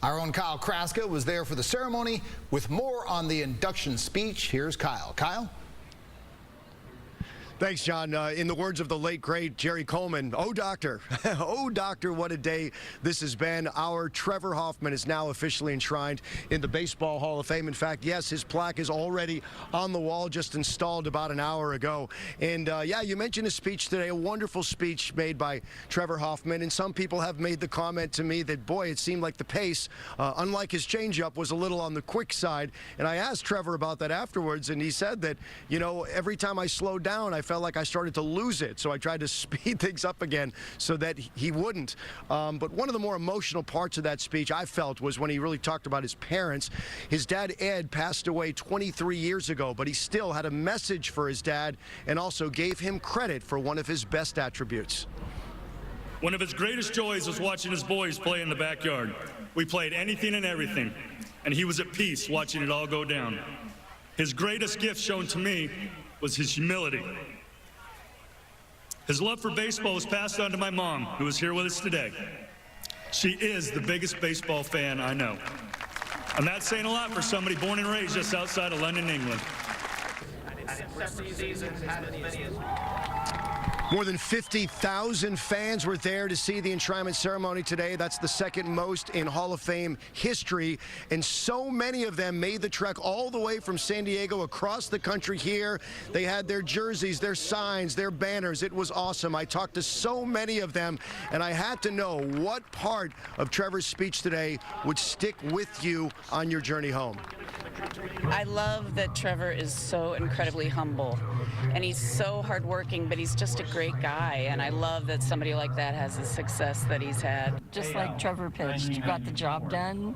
Our own Kyle Kraska was there for the ceremony with more on the induction speech. Here's Kyle. Kyle? Thanks, John. In the words of the late, great Jerry Coleman, oh, doctor, oh, doctor, what a day this has been. Our Trevor Hoffman is now officially enshrined in the Baseball Hall of Fame. In fact, yes, his plaque is already on the wall, just installed about an hour ago. And, yeah, you mentioned his speech today, a wonderful speech made by Trevor Hoffman. And some people have made the comment to me that, boy, it seemed like the pace, unlike his changeup, was a little on the quick side. And I asked Trevor about that afterwards, and he said that, you know, every time I slowed down, I felt like I started to lose it, so I tried to speed things up again so that he wouldn't. But one of the more emotional parts of that speech I felt was when he really talked about his parents. His dad, Ed, passed away 23 years ago, but he still had a message for his dad and also gave him credit for one of his best attributes. One of his greatest joys was watching his boys play in the backyard. We played anything and everything, and he was at peace watching it all go down. His greatest gift shown to me was his humility. His love for baseball was passed on to my mom, who is here with us today. She is the biggest baseball fan I know. And that's saying a lot for somebody born and raised just outside of London, England. More than 50,000 fans were there to see the enshrinement ceremony today. That's the second most in Hall of Fame history. And so many of them made the trek all the way from San Diego across the country here. They had their jerseys, their signs, their banners. It was awesome. I talked to so many of them, and I had to know what part of Trevor's speech today would stick with you on your journey home. I love that Trevor is so incredibly humble, and he's so hardworking, but he's just a great guy, and I love that somebody like that has the success that he's had. Just like Trevor pitched, got the job done,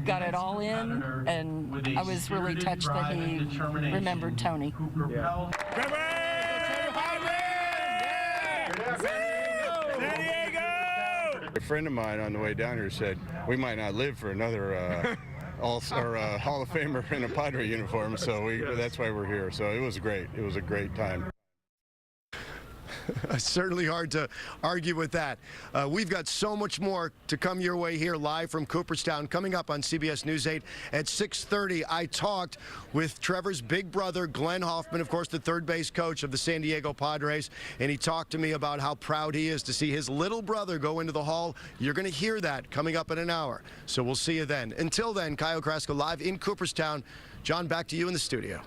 got it all in, and I was really touched that he remembered Tony. Trevor Hoffman! San Diego! A friend of mine on the way down here said, we might not live for another Hall of Famer in a Padre uniform, so that's why we're here. So it was great. It was a great time. Certainly hard to argue with that. We've got so much more to come your way here live from Cooperstown. Coming up on CBS News 8 at 6:30, I talked with Trevor's big brother, Glenn Hoffman, of course, the third base coach of the San Diego Padres, and he talked to me about how proud he is to see his little brother go into the Hall. You're going to hear that coming up in an hour, so we'll see you then. Until then, Kyle Kraska live in Cooperstown. John, back to you in the studio.